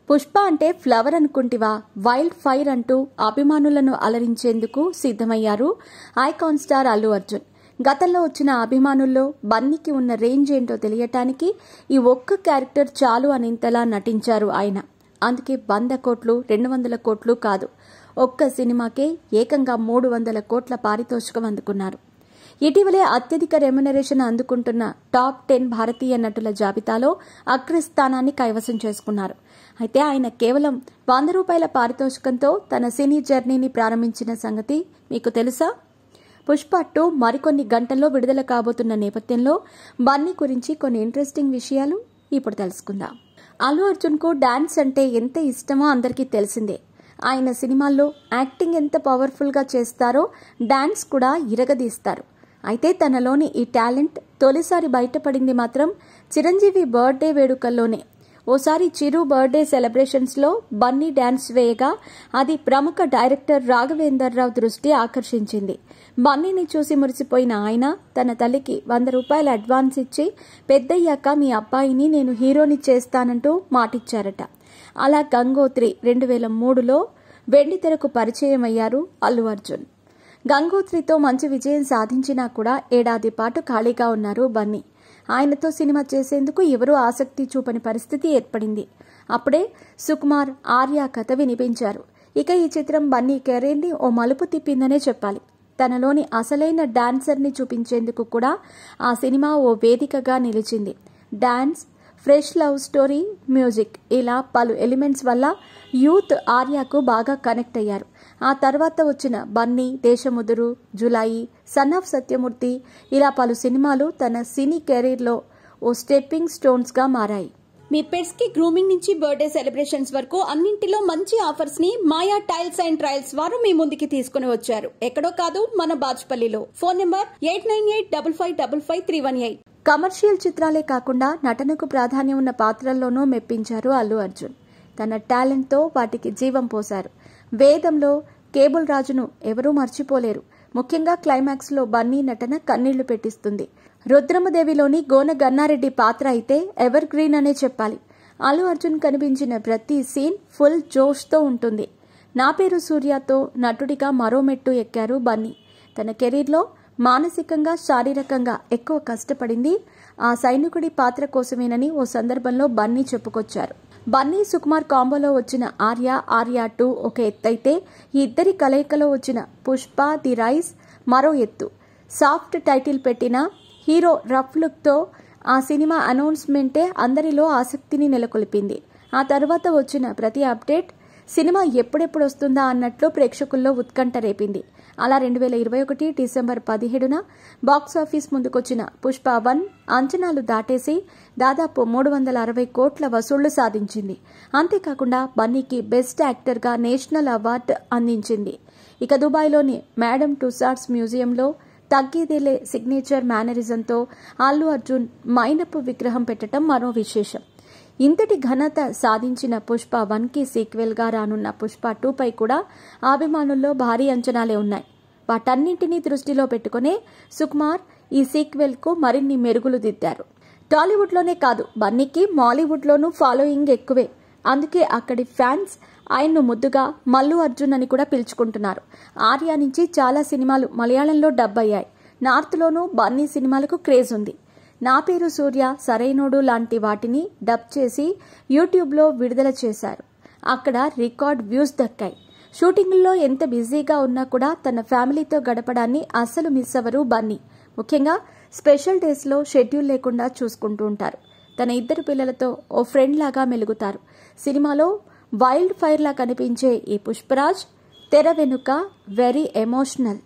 పుష్ప అంటే ఫ్లవర్ అనుకుంటివా, wild fire అంటూ అభిమానులను అలరించేందుకు సిద్ధమయ్యారు ఐకాన్ స్టార్ అల్లు అర్జున్. గతంలో వచ్చిన అభిమానుల్లో బన్నీకి ఉన్న రేంజ్ ఏంటో తెలియటానికి ఈ ఒక్క క్యారెక్టర్ చాలు అనేంతలా నటించారు ఆయన. అందుకే 100 కోట్లు 200 కోట్లు కాదు, ఒక్క సినిమాకే ఏకంగా 300 కోట్ల పారితోషికం అందుకున్నారు. ఇటీవలే అత్యధిక రెమ్యునరేషన్ అందుకుంటున్న టాప్ 10 భారతీయ నటుల జాబితాలో అగ్రస్థానాన్ని కైవసం చేసుకున్నారు. అయితే ఆయన కేవలం 100 రూపాయల పారితోషికంతో తన సినీ జర్నీని ప్రారంభించిన సంగతి మీకు తెలుసా? పుష్ప 2 మరికొన్ని గంటల్లో విడుదల కాబోతున్న నేపథ్యంలో బన్నీ గురించి కొన్ని ఇంట్రెస్టింగ్ విషయాలు ఇప్పుడు తెలుసుకుందాం. అల్లు అర్జున్ కు డాన్స్ అంటే ఎంత ఇష్టమో అందరికీ తెలిసిందే. ఆయన సినిమాల్లో యాక్టింగ్ ఎంత పవర్ఫుల్ గా చేస్తారో డాన్స్ కూడా ఇరగదీస్తారు. అయితే తనలోని ఈ టాలెంట్ తొలిసారి బయటపడింది మాత్రం చిరంజీవి బర్త్డే వేడుకల్లోనే. ఓసారి చిరు బర్త్డే సెలబ్రేషన్స్ లో బన్నీ డాన్స్ వేయగా అది ప్రముఖ డైరెక్టర్ రాఘవేందర్ రావు దృష్టి ఆకర్షించింది. బన్నీని చూసి మురిసిపోయిన ఆయన తన తల్లికి 100 రూపాయల అడ్వాన్స్ ఇచ్చి పెద్దయ్యాక మీ అబ్బాయిని నేను హీరోని చేస్తానంటూ మాటిచ్చారట. అలా గంగోత్రి 2003లో వెండితెరకు పరిచయం అయ్యారు అల్లు అర్జున్. గంగోత్రితో మంచి విజయం సాధించినా కూడా ఏడాది పాటు ఖాళీగా ఉన్నారు బన్నీ. ఆయనతో సినిమా చేసేందుకు ఎవరూ ఆసక్తి చూపని పరిస్థితి ఏర్పడింది. అప్పుడే సుకుమార్ ఆర్య కథ వినిపించారు. ఇక ఈ చిత్రం బన్నీ కెరీర్ని ఓ మలుపు తిప్పిందనే చెప్పాలి. తనలోని అసలైన డాన్సర్ని చూపించేందుకు కూడా ఆ సినిమా ఓ వేదికగా నిలిచింది. Dance, fresh love story, music ఇలా పలు ఎలిమెంట్స్ వల్ల యూత్ ఆర్యాకు బాగా కనెక్ట్ అయ్యారు. ఆ తర్వాత వచ్చిన బన్నీ, దేశముదురు, జులాయి, సన్ ఆఫ్ సత్యమూర్తి ఇలా పలు సినిమాలు తన సినీ కెరీర్లో ఓ స్టెప్పింగ్ స్టోన్స్ గా మారాయి. మీ పెట్స్ కి గ్రూమింగ్ నుంచి బర్త్డే సెలబ్రేషన్స్ వరకు అన్నింటిలో మంచి ఆఫర్స్ ని మాయా టైల్స్ అండ్ ట్రయల్స్ వారు మీ ముందుకి తీసుకుని వచ్చారు. ఎక్కడో కాదు, మన బాజ్పల్లిలో. Phone number 8985555318. కమర్షియల్ చిత్రాలే కాకుండా నటనకు ప్రాధాన్యం ఉన్న పాత్రల్లోనూ మెప్పించారు అల్లు అర్జున్. తన టాలెంట్తో వాటికి జీవం పోశారు. వేదంలో కేబుల్ రాజును ఎవరూ మర్చిపోలేరు. ముఖ్యంగా క్లైమాక్స్ లో బన్నీ నటన కన్నీళ్లు పెట్టిస్తుంది. రుద్రమదేవిలోని గోన గన్నారెడ్డి పాత్ర అయితే ఎవర్ గ్రీన్ అనే చెప్పాలి. అల్లు అర్జున్ కనిపించిన ప్రతి సీన్ ఫుల్ జోష్తో ఉంటుంది. నా పేరు సూర్యతో నటుడిగా మరో మెట్టు ఎక్కారు బన్నీ. తన కెరీర్లో మానసికంగా, శారీరకంగా ఎక్కువ కష్టపడింది ఆ సైనికుడి పాత్ర కోసమేనని ఓ సందర్భంలో బన్నీ చెప్పుకొచ్చారు. బన్నీ సుకుమార్ కాంబోలో వచ్చిన ఆర్య 2 ఒక ఎత్తైతే ఈ ఇద్దరి కలయికలో వచ్చిన పుష్ప ది రైస్ మరో ఎత్తు. సాఫ్ట్ టైటిల్ పెట్టిన హీరో రఫ్ లుక్తో ఆ సినిమా అనౌన్స్మెంటే అందరిలో ఆసక్తిని నెలకొల్పింది. ఆ తర్వాత వచ్చిన ప్రతి అప్డేట్ సినిమా ఎప్పుడెప్పుడు వస్తుందా అన్నట్లు ప్రేక్షకుల్లో ఉత్కంఠ రేపింది. అలా 2021 డిసెంబర్ 17న బాక్సాఫీస్ ముందుకొచ్చిన పుష్ప 1 అంచనాలు దాటేసి దాదాపు 360 కోట్ల వసూళ్లు సాధించింది. అంతేకాకుండా బన్నీకి బెస్ట్ యాక్టర్గా నేషనల్ అవార్డు అందించింది. ఇక దుబాయ్లోని మేడమ్ టుసాడ్స్ మ్యూజియంలో తగ్గేదేలే సిగ్నేచర్ మేనరిజంతో అల్లు అర్జున్ మైనపు విగ్రహం పెట్టడం మరో విశేషం. ఇంతటి ఘనత సాధించిన పుష్ప 1కి సీక్వెల్ గా రానున్న పుష్ప 2పై కూడా అభిమానుల్లో భారీ అంచనాలే ఉన్నాయి. వాటన్నింటినీ దృష్టిలో పెట్టుకునే సుకుమార్ ఈ సీక్వెల్ కు మరిన్ని మెరుగులు దిద్దారు. టాలీవుడ్లోనే కాదు, బన్నీకి మాలీవుడ్లోనూ ఫాలోయింగ్ ఎక్కువే. అందుకే అక్కడి ఫ్యాన్స్ ఆయన్ను ముద్దుగా మల్లు అర్జున్ అని కూడా పిలుచుకుంటున్నారు. ఆర్య నుంచి చాలా సినిమాలు మలయాళంలో డబ్ అయ్యాయి. నార్త్లోనూ బన్నీ సినిమాలకు క్రేజ్ ఉంది. నా పేరు సూర్య, సరైనోడు లాంటి వాటిని డబ్ చేసి యూట్యూబ్లో విడుదల చేశారు. అక్కడ రికార్డ్ వ్యూస్ దక్కాయి. షూటింగ్లో ఎంత బిజీగా ఉన్నా కూడా తన ఫ్యామిలీతో గడపడాన్ని అస్సలు మిస్ అవ్వరు బన్నీ. ముఖ్యంగా స్పెషల్ డేస్లో షెడ్యూల్ లేకుండా చూసుకుంటూ ఉంటారు. తన 2 పిల్లలతో ఓ ఫ్రెండ్ లాగా మెలుగుతారు. సినిమాలో వైల్డ్ ఫైర్ లా కనిపించే ఈ పుష్పరాజ్ తెర వెనుక వెరీ ఎమోషనల్.